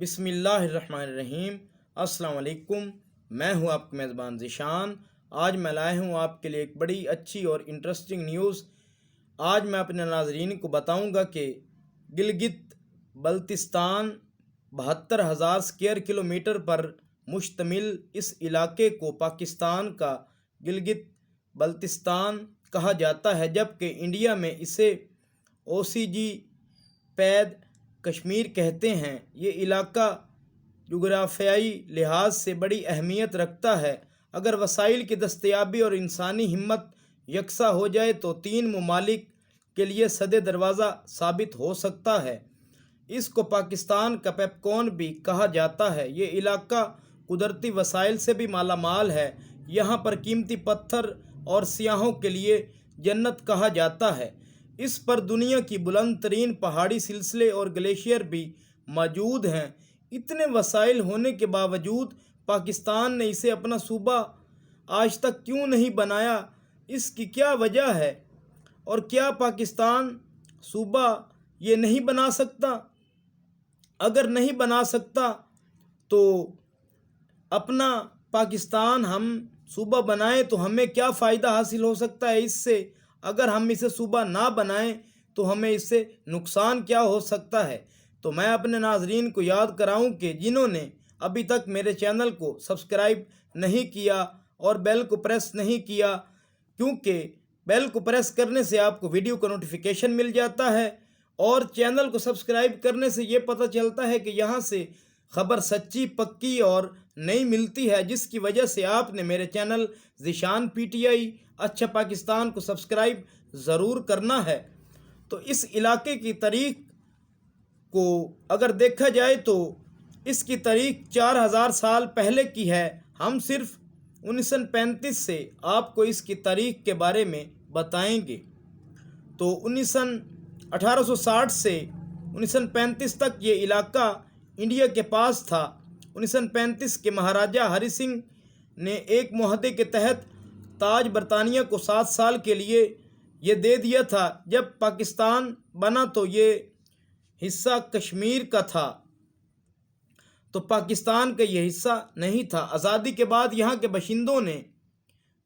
بسم اللہ الرحمن الرحیم۔ السلام علیکم، میں ہوں آپ کا میزبان ذیشان۔ آج میں لایا ہوں آپ کے لیے ایک بڑی اچھی اور انٹرسٹنگ نیوز۔ آج میں اپنے ناظرین کو بتاؤں گا کہ گلگت بلتستان 72,000 اسکوائر کلومیٹر پر مشتمل اس علاقے کو پاکستان کا گلگت بلتستان کہا جاتا ہے، جبکہ انڈیا میں اسے OCG پید کشمیر کہتے ہیں۔ یہ علاقہ جغرافیائی لحاظ سے بڑی اہمیت رکھتا ہے۔ اگر وسائل کی دستیابی اور انسانی ہمت یکساں ہو جائے تو تین ممالک کے لیے سد دروازہ ثابت ہو سکتا ہے۔ اس کو پاکستان کا پیپکون بھی کہا جاتا ہے۔ یہ علاقہ قدرتی وسائل سے بھی مالا مال ہے۔ یہاں پر قیمتی پتھر اور سیاحوں کے لیے جنت کہا جاتا ہے۔ اس پر دنیا کی بلند ترین پہاڑی سلسلے اور گلیشیئر بھی موجود ہیں۔ اتنے وسائل ہونے کے باوجود پاکستان نے اسے اپنا صوبہ آج تک کیوں نہیں بنایا؟ اس کی کیا وجہ ہے؟ اور کیا پاکستان صوبہ یہ نہیں بنا سکتا؟ اگر نہیں بنا سکتا تو اپنا پاکستان ہم صوبہ بنائیں تو ہمیں کیا فائدہ حاصل ہو سکتا ہے اس سے؟ اگر ہم اسے صوبہ نہ بنائیں تو ہمیں اس سے نقصان کیا ہو سکتا ہے؟ تو میں اپنے ناظرین کو یاد کراؤں کہ جنہوں نے ابھی تک میرے چینل کو سبسکرائب نہیں کیا اور بیل کو پریس نہیں کیا، کیونکہ بیل کو پریس کرنے سے آپ کو ویڈیو کا نوٹیفیکیشن مل جاتا ہے، اور چینل کو سبسکرائب کرنے سے یہ پتہ چلتا ہے کہ یہاں سے خبر سچی، پکی اور نئی ملتی ہے، جس کی وجہ سے آپ نے میرے چینل ذیشان PTI اچھا پاکستان کو سبسکرائب ضرور کرنا ہے۔ تو اس علاقے کی تاریخ کو اگر دیکھا جائے تو اس کی تاریخ 4,000 سال پہلے کی ہے۔ ہم صرف 1935 سے آپ کو اس کی تاریخ کے بارے میں بتائیں گے۔ تو 1860 سے 1935 تک یہ علاقہ انڈیا کے پاس تھا۔ 1935 کے مہاراجہ ہری سنگھ نے ایک معاہدے کے تحت تاج برطانیہ کو 7 سال کے لیے یہ دے دیا تھا۔ جب پاکستان بنا تو یہ حصہ کشمیر کا تھا، تو پاکستان کا یہ حصہ نہیں تھا۔ آزادی کے بعد یہاں کے باشندوں نے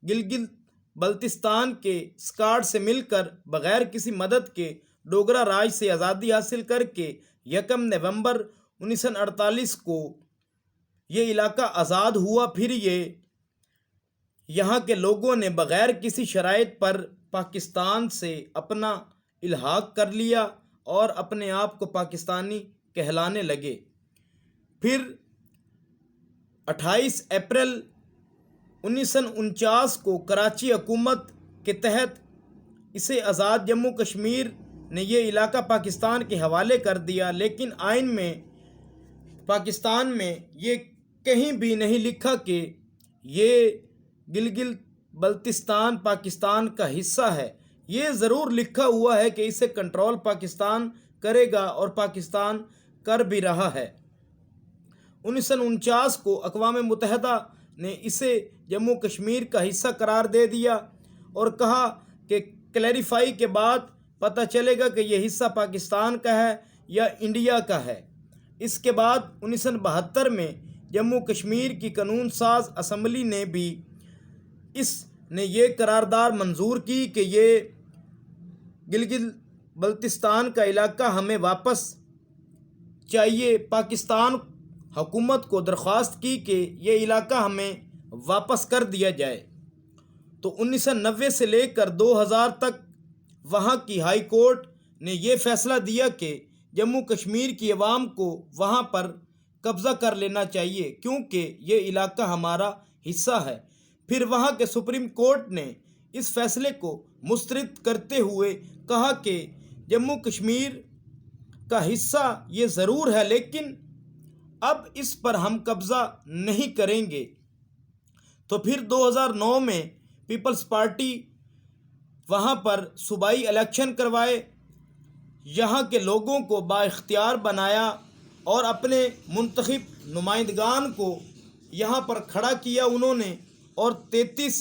گلگت بلتستان کے اسکاٹ سے مل کر بغیر کسی مدد کے ڈوگرا راج سے آزادی حاصل کر کے 1 نومبر 1948 کو یہ علاقہ آزاد ہوا۔ پھر یہاں کے لوگوں نے بغیر کسی شرائط پر پاکستان سے اپنا الحاق کر لیا اور اپنے آپ کو پاکستانی کہلانے لگے۔ پھر 28 اپریل 1949 کو کراچی حکومت کے تحت اسے آزاد جموں کشمیر نے یہ علاقہ پاکستان کے حوالے کر دیا، لیکن آئین میں پاکستان میں یہ کہیں بھی نہیں لکھا کہ یہ گلگت بلتستان پاکستان کا حصہ ہے۔ یہ ضرور لکھا ہوا ہے کہ اسے کنٹرول پاکستان کرے گا، اور پاکستان کر بھی رہا ہے۔ 1949 کو اقوام متحدہ نے اسے جموں کشمیر کا حصہ قرار دے دیا اور کہا کہ کلیریفائی کے بعد پتہ چلے گا کہ یہ حصہ پاکستان کا ہے یا انڈیا کا ہے۔ اس کے بعد 1972 میں جموں کشمیر کی قانون ساز اسمبلی نے بھی یہ قرارداد منظور کی کہ یہ گلگت بلتستان کا علاقہ ہمیں واپس چاہیے۔ پاکستان حکومت کو درخواست کی کہ یہ علاقہ ہمیں واپس کر دیا جائے۔ تو 1990 سے لے کر 2000 تک وہاں کی ہائی کورٹ نے یہ فیصلہ دیا کہ جموں کشمیر کی عوام کو وہاں پر قبضہ کر لینا چاہیے، کیونکہ یہ علاقہ ہمارا حصہ ہے۔ پھر وہاں کے سپریم کورٹ نے اس فیصلے کو مسترد کرتے ہوئے کہا کہ جموں کشمیر کا حصہ یہ ضرور ہے، لیکن اب اس پر ہم قبضہ نہیں کریں گے۔ تو پھر 2009 میں پیپلز پارٹی وہاں پر صوبائی الیکشن کروائے، یہاں کے لوگوں کو بااختیار بنایا اور اپنے منتخب نمائندگان کو یہاں پر کھڑا کیا انہوں نے، اور 33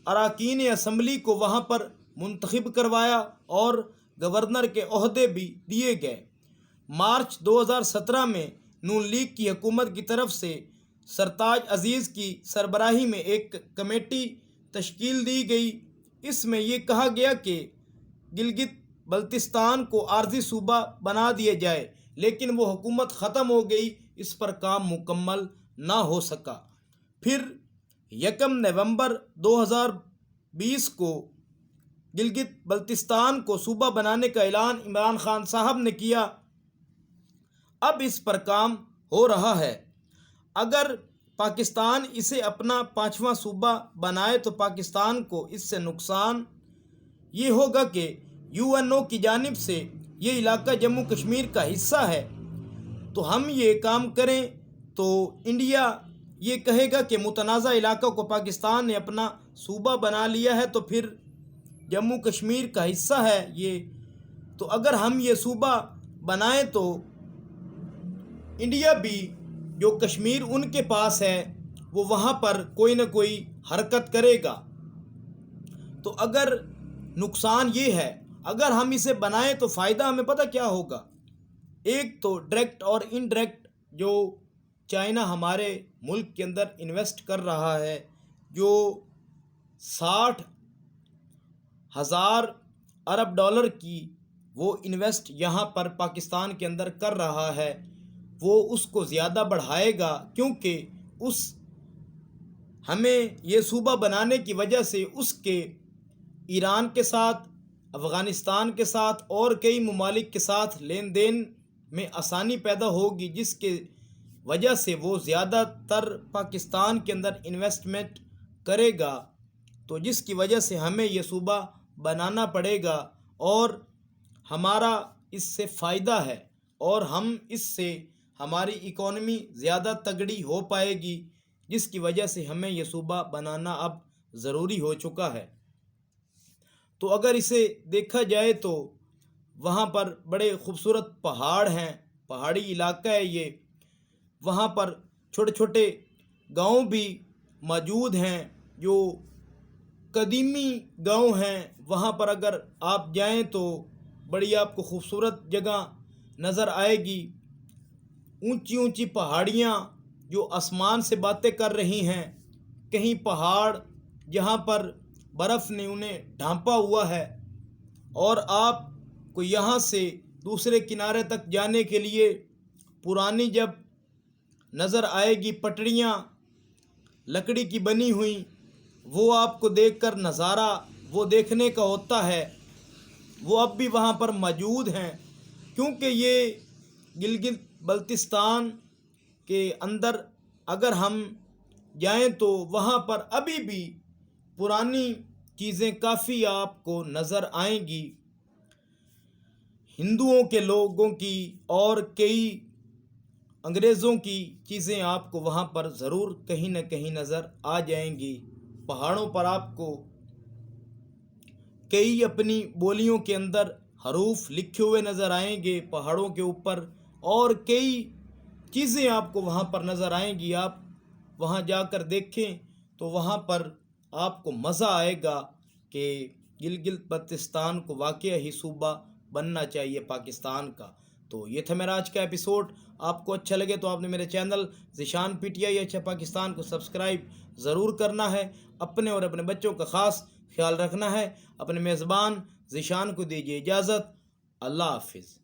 اراکین اسمبلی کو وہاں پر منتخب کروایا اور گورنر کے عہدے بھی دیے گئے۔ مارچ 2017 میں نون لیگ کی حکومت کی طرف سے سرتاج عزیز کی سربراہی میں ایک کمیٹی تشکیل دی گئی۔ اس میں یہ کہا گیا کہ گلگت بلتستان کو عارضی صوبہ بنا دیا جائے، لیکن وہ حکومت ختم ہو گئی، اس پر کام مکمل نہ ہو سکا۔ پھر 1 نومبر 2020 کو گلگت بلتستان کو صوبہ بنانے کا اعلان عمران خان صاحب نے کیا۔ اب اس پر کام ہو رہا ہے۔ اگر پاکستان اسے اپنا 5واں صوبہ بنائے تو پاکستان کو اس سے نقصان یہ ہوگا کہ UNO کی جانب سے یہ علاقہ جموں کشمیر کا حصہ ہے، تو ہم یہ کام کریں تو انڈیا یہ کہے گا کہ متنازع علاقہ کو پاکستان نے اپنا صوبہ بنا لیا ہے، تو پھر جموں کشمیر کا حصہ ہے یہ، تو اگر ہم یہ صوبہ بنائیں تو انڈیا بھی جو کشمیر ان کے پاس ہے وہ وہاں پر کوئی نہ کوئی حرکت کرے گا۔ تو اگر نقصان یہ ہے، اگر ہم اسے بنائیں تو فائدہ ہمیں پتہ کیا ہوگا۔ ایک تو ڈائریکٹ اور انڈائریکٹ جو چائنا ہمارے ملک کے اندر انویسٹ کر رہا ہے، جو 60,000 ارب ڈالر کی وہ انویسٹ یہاں پر پاکستان کے اندر کر رہا ہے، وہ اس کو زیادہ بڑھائے گا، کیونکہ ہمیں یہ صوبہ بنانے کی وجہ سے اس کے ایران کے ساتھ، افغانستان کے ساتھ اور کئی ممالک کے ساتھ لین دین میں آسانی پیدا ہوگی، جس کے وجہ سے وہ زیادہ تر پاکستان کے اندر انویسٹمنٹ کرے گا، تو جس کی وجہ سے ہمیں یہ صوبہ بنانا پڑے گا اور ہمارا اس سے فائدہ ہے، اور ہم اس سے ہماری اکانومی زیادہ تگڑی ہو پائے گی، جس کی وجہ سے ہمیں یہ صوبہ بنانا اب ضروری ہو چکا ہے۔ تو اگر اسے دیکھا جائے تو وہاں پر بڑے خوبصورت پہاڑ ہیں، پہاڑی علاقہ ہے یہ، وہاں پر چھوٹے چھوٹے گاؤں بھی موجود ہیں جو قدیمی گاؤں ہیں، وہاں پر اگر آپ جائیں تو بڑی آپ کو خوبصورت جگہ نظر آئے گی، اونچی اونچی پہاڑیاں جو آسمان سے باتیں کر رہی ہیں، کہیں پہاڑ جہاں پر برف نے انہیں ڈھانپا ہوا ہے، اور آپ کو یہاں سے دوسرے کنارے تک جانے کے لیے پرانی جب نظر آئے گی پٹڑیاں لکڑی کی بنی ہوئی، وہ آپ کو دیکھ کر نظارہ وہ دیکھنے کا ہوتا ہے، وہ اب بھی وہاں پر موجود ہیں، کیونکہ یہ گلگت بلتستان کے اندر اگر ہم جائیں تو وہاں پر ابھی بھی پرانی چیزیں کافی آپ کو نظر آئیں گی، ہندوؤں کے لوگوں کی اور کئی انگریزوں کی چیزیں آپ کو وہاں پر ضرور کہیں نہ کہیں نظر آ جائیں گی۔ پہاڑوں پر آپ کو کئی اپنی بولیوں کے اندر حروف لکھے ہوئے نظر آئیں گے پہاڑوں کے اوپر، اور کئی چیزیں آپ کو وہاں پر نظر آئیں گی۔ آپ وہاں جا کر دیکھیں تو وہاں پر آپ کو مزہ آئے گا کہ گلگت بلتستان کو واقعہ ہی صوبہ بننا چاہیے پاکستان کا۔ تو یہ تھا میرا آج کا ایپیسوڈ۔ آپ کو اچھا لگے تو آپ نے میرے چینل ذیشان PTI اچھا پاکستان کو سبسکرائب ضرور کرنا ہے، اپنے اور اپنے بچوں کا خاص خیال رکھنا ہے۔ اپنے میزبان ذیشان کو دیجیے اجازت۔ اللہ حافظ۔